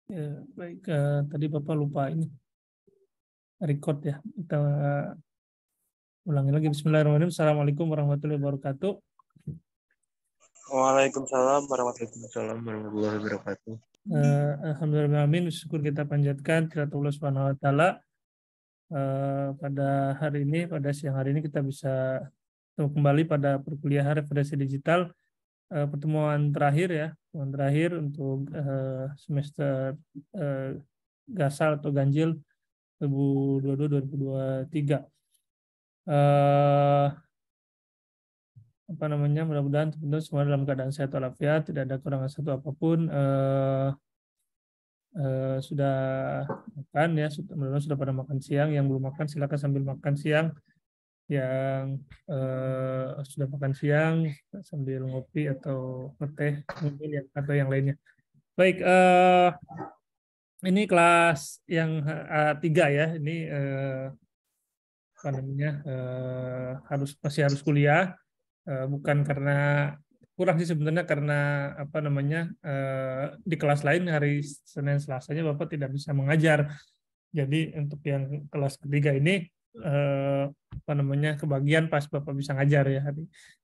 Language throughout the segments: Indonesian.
Ya, baik, tadi Bapak lupa ini record ya. Kita ulangi lagi. Bismillahirrahmanirrahim. Assalamualaikum warahmatullahi wabarakatuh. Waalaikumsalam warahmatullahi wabarakatuh. Alhamdulillah, syukur kita panjatkan kepada Allah Subhanahu wa taala. Pada hari ini, pada siang hari ini kita bisa ketemu kembali pada perkuliahan referensi digital, pertemuan terakhir ya, pertemuan terakhir untuk semester gasal atau ganjil 2022-2023. Apa namanya, mudah-mudahan teman-teman semua dalam keadaan sehat walafiat, tidak ada kekurangan satu apapun. Sudah makan ya, mudah-mudahan sudah pada makan siang. Yang belum makan silakan sambil makan siang. Yang sudah makan siang sambil ngopi atau ngeteh mungkin ya, atau yang lainnya. Baik, ini kelas yang tiga ya. Ini apa namanya, masih harus kuliah. Bukan karena kurang sih sebenarnya, karena apa namanya, di kelas lain hari Senin Selasanya Bapak tidak bisa mengajar. Jadi untuk yang kelas ketiga ini apa namanya, kebagian pas Bapak bisa ngajar ya,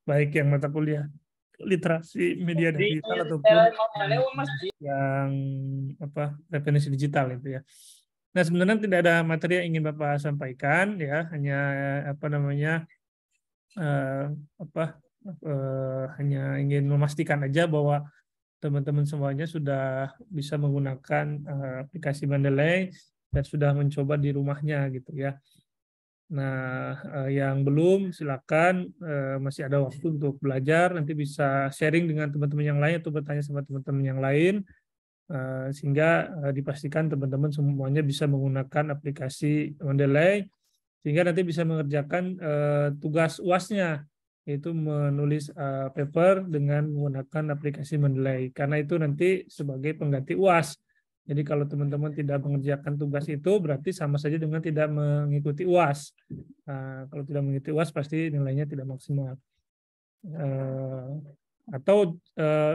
baik yang mata kuliah literasi media dan digital ataupun yang apa, referensi digital itu ya. Nah, sebenarnya tidak ada materi yang ingin Bapak sampaikan ya, hanya apa namanya, eh, apa hanya ingin memastikan aja bahwa teman-teman semuanya sudah bisa menggunakan aplikasi Mendeley dan sudah mencoba di rumahnya gitu ya. Nah, yang belum silakan, masih ada waktu untuk belajar, nanti bisa sharing dengan teman-teman yang lain atau bertanya sama teman-teman yang lain, sehingga dipastikan teman-teman semuanya bisa menggunakan aplikasi Mendeley, sehingga nanti bisa mengerjakan tugas UAS-nya, yaitu menulis paper dengan menggunakan aplikasi Mendeley, karena itu nanti sebagai pengganti UAS. Jadi kalau teman-teman tidak mengerjakan tugas itu berarti sama saja dengan tidak mengikuti UAS. Kalau tidak mengikuti UAS pasti nilainya tidak maksimal. Atau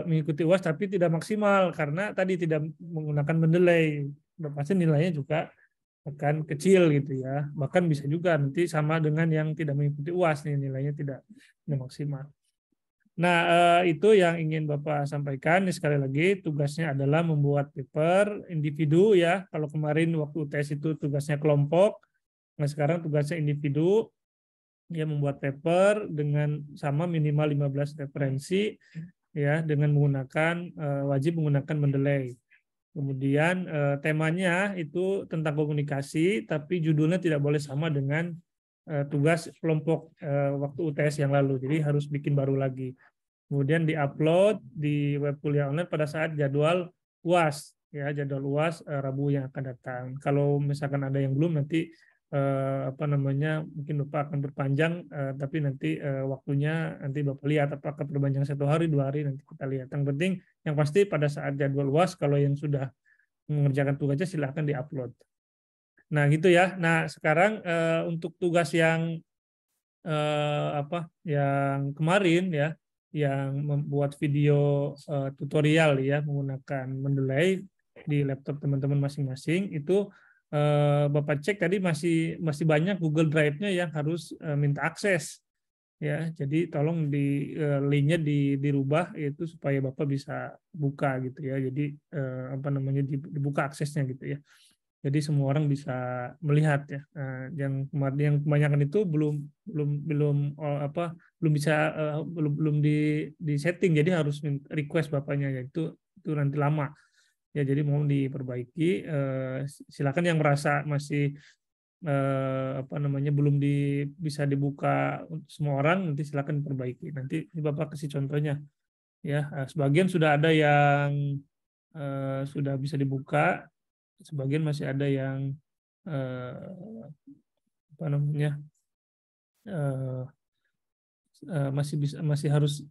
mengikuti UAS tapi tidak maksimal karena tadi tidak menggunakan Mendeley, pasti nilainya juga akan kecil gitu ya. Bahkan bisa juga nanti sama dengan yang tidak mengikuti UAS nih, nilainya tidak maksimal. Nah, itu yang ingin Bapak sampaikan. Sekali lagi, tugasnya adalah membuat paper individu ya. Kalau kemarin waktu UTS itu tugasnya kelompok, nah sekarang tugasnya individu. Dia membuat paper dengan sama minimal 15 referensi ya, dengan menggunakan wajib menggunakan Mendeley. Kemudian temanya itu tentang komunikasi, tapi judulnya tidak boleh sama dengan tugas kelompok waktu UTS yang lalu. Jadi harus bikin baru lagi. Kemudian diupload di web kuliah online pada saat jadwal UAS ya, jadwal UAS Rabu yang akan datang. Kalau misalkan ada yang belum, nanti apa namanya, mungkin Bapak akan berpanjang, tapi nanti waktunya nanti Bapak lihat apakah perpanjang 1 hari 2 hari, nanti kita lihat. Yang penting yang pasti pada saat jadwal UAS, kalau yang sudah mengerjakan tugasnya silahkan diupload. Nah gitu ya. Nah sekarang untuk tugas yang apa, yang kemarin ya, yang membuat video tutorial ya menggunakan Mendeley di laptop teman-teman masing-masing itu, Bapak cek tadi masih banyak Google Drive-nya yang harus minta akses ya. Jadi tolong di linknya dirubah itu supaya Bapak bisa buka gitu ya. Jadi apa namanya, dibuka aksesnya gitu ya. Jadi semua orang bisa melihat ya. Yang kebanyakan itu belum belum belum apa, belum bisa, belum di setting. Jadi harus request bapaknya ya. Itu nanti lama ya. Jadi mau diperbaiki. Silakan yang merasa masih apa namanya, belum bisa dibuka untuk semua orang, nanti silakan diperbaiki. Nanti ini Bapak kasih contohnya ya. Sebagian sudah ada yang sudah bisa dibuka, sebagian masih ada yang apa namanya, masih harus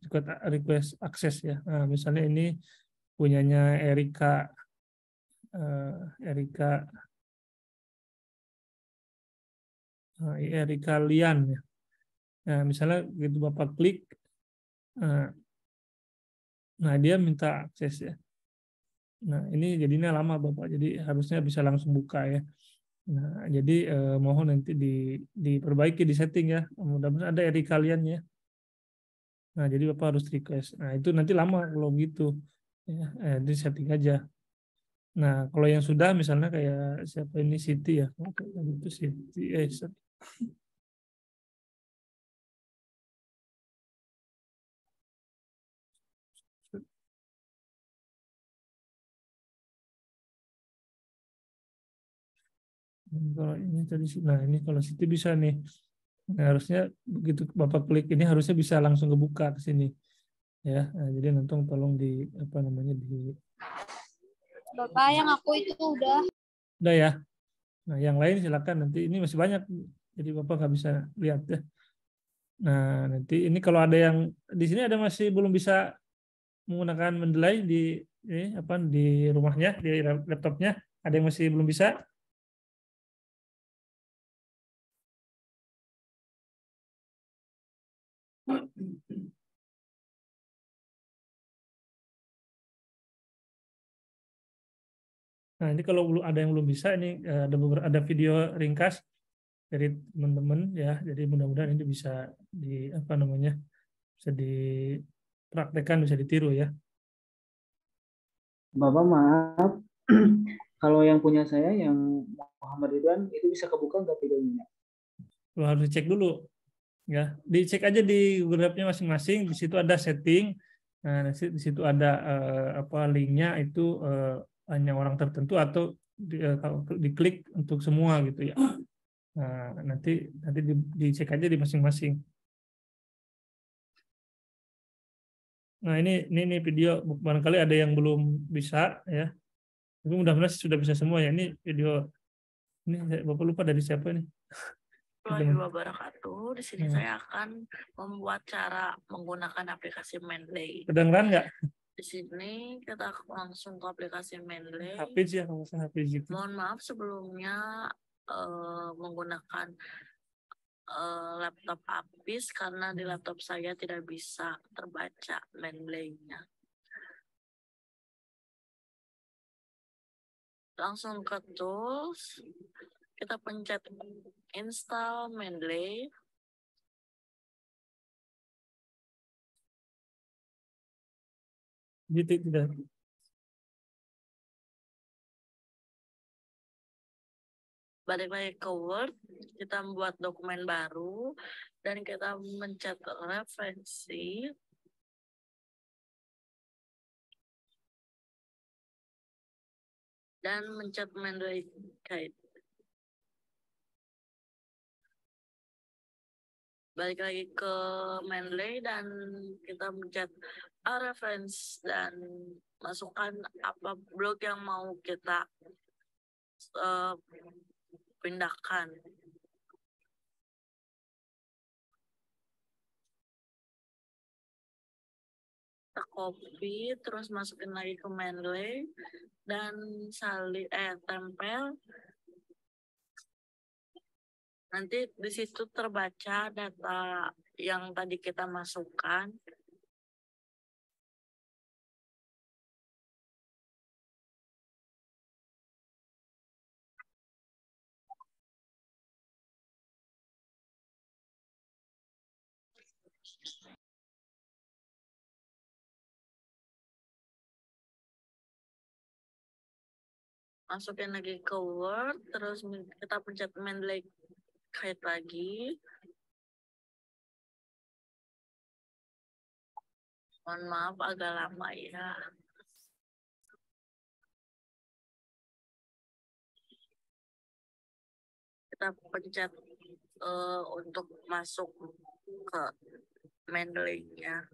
request akses ya. Nah, misalnya ini punyanya Erika Erika Lian ya. Nah, misalnya gitu Bapak klik, nah dia minta akses ya. Nah, ini jadinya lama Bapak, jadi harusnya bisa langsung buka ya. Nah, jadi mohon nanti diperbaiki di setting ya. Mudah-mudahan ada RI kalian ya. Nah, jadi Bapak harus request. Nah, itu nanti lama kalau gitu. Ya, di setting aja. Nah, kalau yang sudah misalnya kayak siapa ini Siti ya. Tadi itu Siti. Kalau ini tadi, nah ini kalau Siti bisa nih. Nah, harusnya begitu Bapak klik ini harusnya bisa langsung kebuka ke sini. Ya, nah, jadi nanti tolong di apa namanya di. Bapak, yang aku itu Udah ya. Nah, yang lain silakan nanti ini masih banyak. Jadi Bapak nggak bisa lihat ya. Nah, nanti ini kalau ada yang di sini ada masih belum bisa menggunakan Mendeley di ini apa di rumahnya, di laptopnya, ada yang masih belum bisa. Nah, ini kalau ada yang belum bisa, ini ada video ringkas dari teman-teman ya. Jadi mudah-mudahan ini bisa di apa namanya bisa dipraktekkan, bisa ditiru ya. Bapak maaf, kalau yang punya saya yang Muhammad Ridwan itu bisa kebuka nggak videonya? Lo harus dicek dulu ya. Dicek aja di Google Drive-nya masing-masing. Di situ ada setting. Nah, di situ ada apa linknya itu hanya orang tertentu atau kalau diklik untuk semua gitu ya. Nah, nanti dicek aja di masing-masing. Nah, ini video barangkali ada yang belum bisa ya. Tapi mudah-mudahan sudah bisa semua ya. Ini video ini Bapak lupa dari siapa nih? Warahmatullahi wabarakatuh. Di sini saya akan membuat cara menggunakan aplikasi Mendeley. Kedengeran nggak? Di sini kita langsung ke aplikasi Mendeley. Hafiz ya, kalau saya Hafiz gitu. Mohon maaf sebelumnya menggunakan laptop Hafiz karena di laptop saya tidak bisa terbaca Mendeley-nya. Langsung ke tools, kita pencet install Mendeley. Gitu tidak. Balik lagi ke Word, kita membuat dokumen baru dan kita mencet referensi. Dan mencet Mendeley Guide. Balik lagi ke Mendeley dan kita mencet reference dan masukkan apa blok yang mau kita pindahkan. Kita copy, terus masukin lagi ke Mendeley dan tempel. Nanti di situ terbaca data yang tadi kita masukkan. Masukin lagi ke Word, terus kita pencet Mendeley Guide lagi. Mohon maaf agak lama ya. Kita pencet untuk masuk ke Mendeley-nya.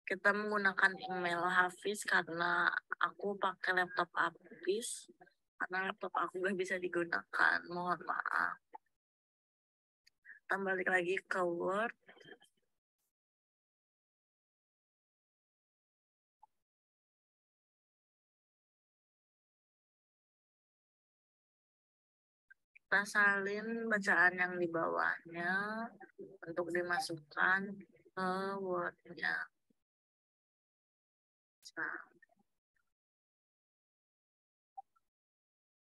Kita menggunakan email Hafiz karena aku pakai laptop Hafiz. Karena laptop aku nggak bisa digunakan. Mohon maaf. Kita balik lagi ke Word. Kita salin bacaan yang di bawahnya untuk dimasukkan ke Word-nya. Nah,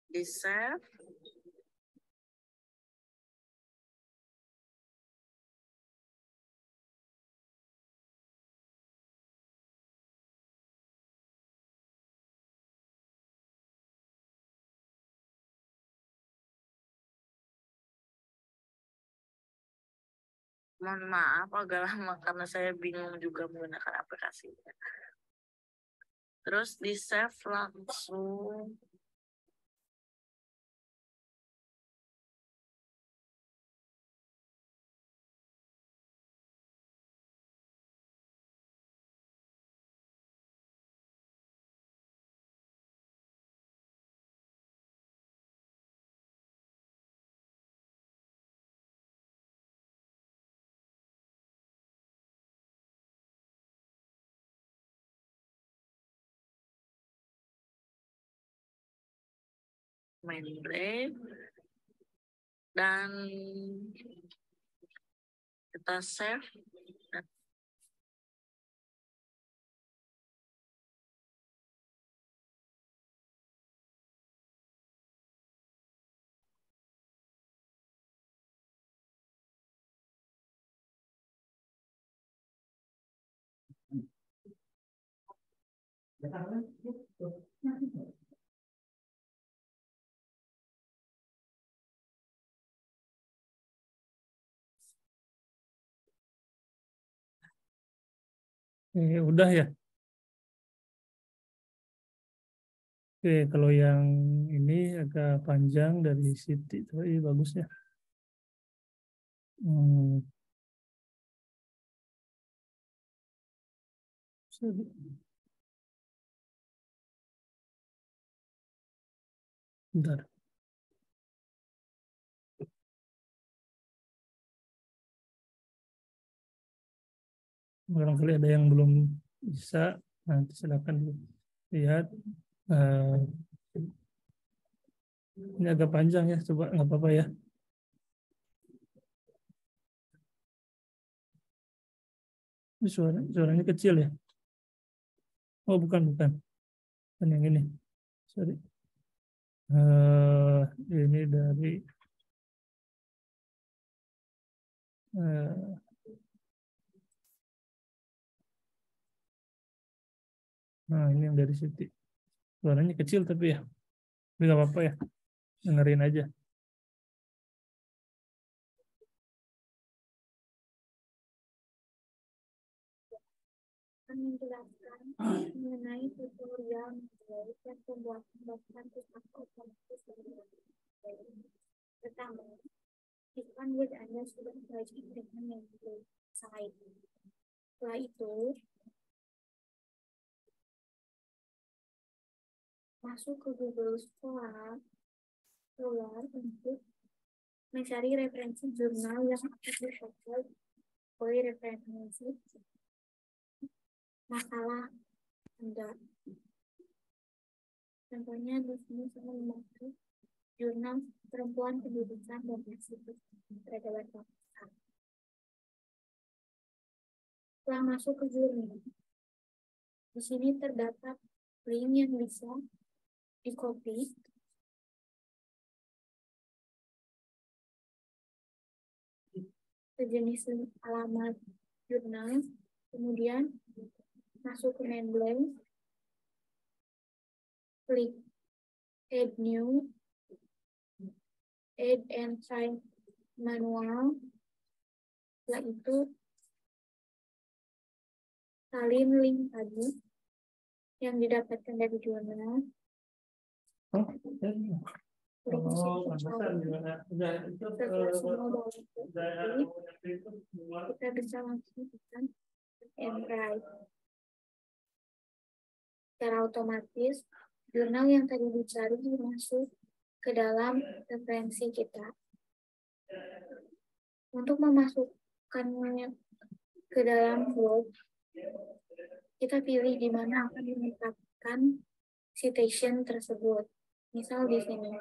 di save, mohon maaf agak lama karena saya bingung juga menggunakan aplikasinya. Terus di save langsung. Main break dan kita save. Udah ya. Oke, kalau yang ini agak panjang dari Siti, tapi bagus ya. Hmm. Bentar. Barangkali ada yang belum bisa, nanti silakan lihat. Ini agak panjang ya, coba nggak apa-apa ya. Ini suaranya kecil ya. Oh bukan. Kan yang ini. Sorry. Ini dari nah ini yang dari Siti. Suaranya kecil tapi ya, tapi nggak apa-apa ya, dengerin aja. Menjelaskan mengenai tutorial membuat dan pembuatan bahkan sistem otomatis pertama, jika Anda sudah belajar dengan membuat site. Setelah itu, masuk ke Google Scholar untuk mencari referensi jurnal yang akan dipakai oleh referensi masalah Anda. Contohnya di sini saya memakai jurnal perempuan pendidikan dan institut peradaban bangsa. Setelah masuk ke jurnal, di sini terdapat link yang bisa di-copy sejenis alamat jurnal, kemudian masuk ke main blank, klik add new, add and sign manual. Setelah itu salin link tadi yang didapatkan dari jurnal. Kita bisa langsung tekan and write. Secara otomatis jurnal yang tadi dicari masuk ke dalam referensi kita. Untuk memasukkannya ke dalam blog, kita pilih di mana akan menetapkan citation tersebut. Misal di sini.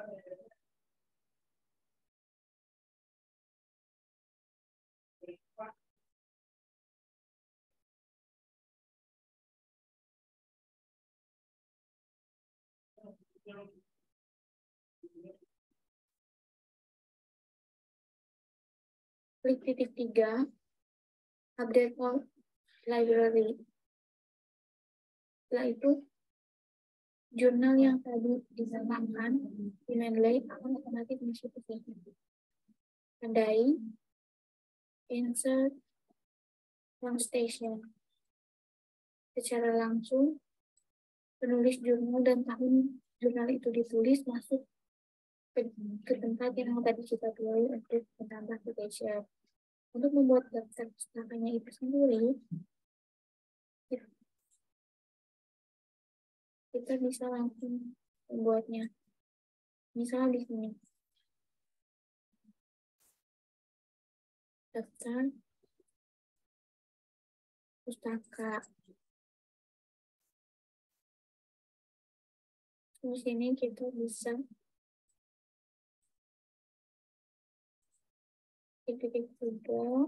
klik titik 3, update all library. Setelah itu, jurnal yang tadi ditambahkan di Mendeley akan otomatis masuk ke sini. Tandai, insert from station. Secara langsung, penulis jurnal dan tahun jurnal itu ditulis masuk ke tempat yang tadi kita pilih untuk menambah publisher. Untuk membuat daftar pustakanya itu sendiri, kita bisa langsung membuatnya. Misal di sini. Daftar pustaka. Di sini kita bisa titik juga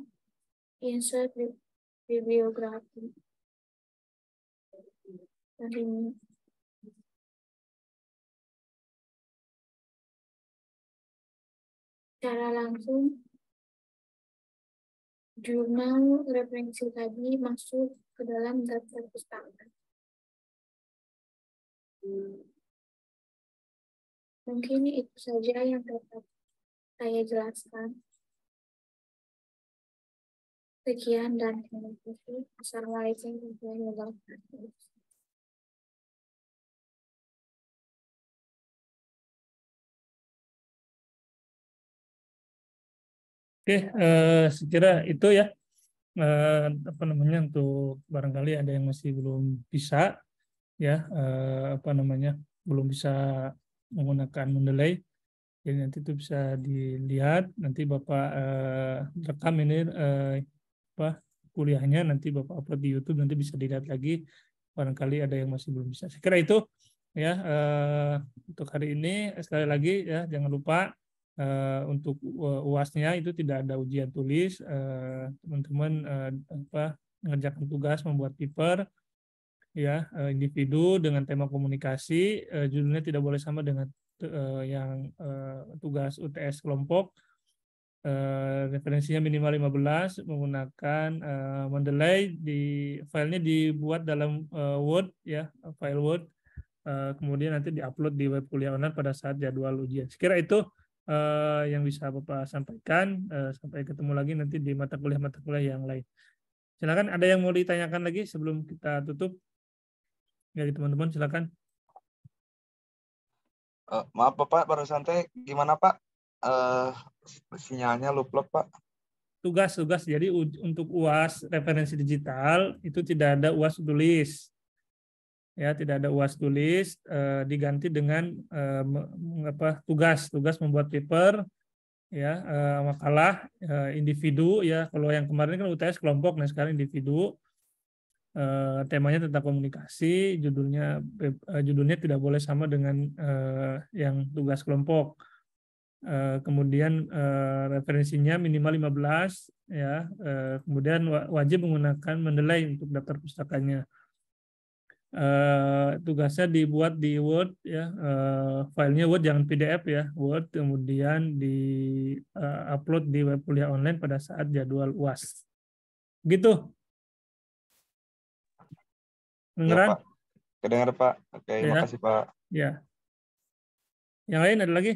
insert bibliografi. Dan ini secara langsung jurnal referensi tadi masuk ke dalam daftar pustaka. Mungkin itu saja yang dapat saya jelaskan. Sekian dan terima kasih. Assalamualaikum warahmatullahi wabarakatuh. Oke, sekira itu ya. Apa namanya, untuk barangkali ada yang masih belum bisa ya, belum bisa menggunakan Mendeley. Jadi nanti itu bisa dilihat, nanti Bapak rekam ini kuliahnya, nanti Bapak upload di YouTube, nanti bisa dilihat lagi, barangkali ada yang masih belum bisa. Saya kira itu ya untuk hari ini. Sekali lagi ya, jangan lupa untuk UAS-nya itu tidak ada ujian tulis, teman-teman mengerjakan tugas membuat paper ya, individu dengan tema komunikasi, judulnya tidak boleh sama dengan yang tugas UTS kelompok. Referensinya minimal 15, menggunakan Mendeley, filenya dibuat dalam Word ya, file Word, kemudian nanti diupload di web kuliah online pada saat jadwal ujian. Sekira itu yang bisa Bapak sampaikan. Sampai ketemu lagi nanti di mata kuliah yang lain. Silakan, ada yang mau ditanyakan lagi sebelum kita tutup dari teman-teman, silakan. Maaf Bapak, baru santai gimana Pak? Sinyalnya lup-lup Pak. Tugas. Jadi untuk UAS referensi digital itu tidak ada UAS tulis. Ya, tidak ada UAS tulis, diganti dengan tugas membuat paper ya, makalah individu ya. Kalau yang kemarin kan UTS kelompok, nah sekarang individu. Temanya tentang komunikasi, judulnya tidak boleh sama dengan yang tugas kelompok. Kemudian referensinya minimal 15 ya. Kemudian wajib menggunakan Mendeley untuk daftar pustakanya. Tugasnya dibuat di Word ya, filenya Word, jangan PDF ya, Word, kemudian di upload di web kuliah online pada saat jadwal UAS. Gitu. Kedengeran? Ya, Pak. Kedengar Pak. Oke, ya. Makasih Pak. Ya. Yang lain ada lagi?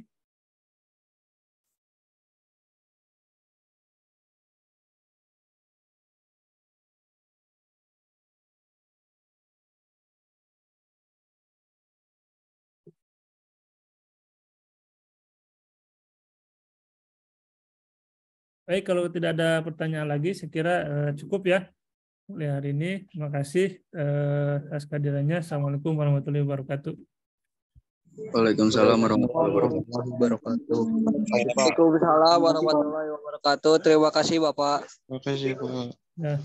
Baik, kalau tidak ada pertanyaan lagi, saya kira cukup ya hari ini. Terima kasih atas kehadirannya. Assalamualaikum warahmatullahi wabarakatuh. Waalaikumsalam warahmatullahi wabarakatuh. Waalaikumsalam warahmatullahi wabarakatuh. Terima kasih Bapak. Terima kasih Pak. Ya.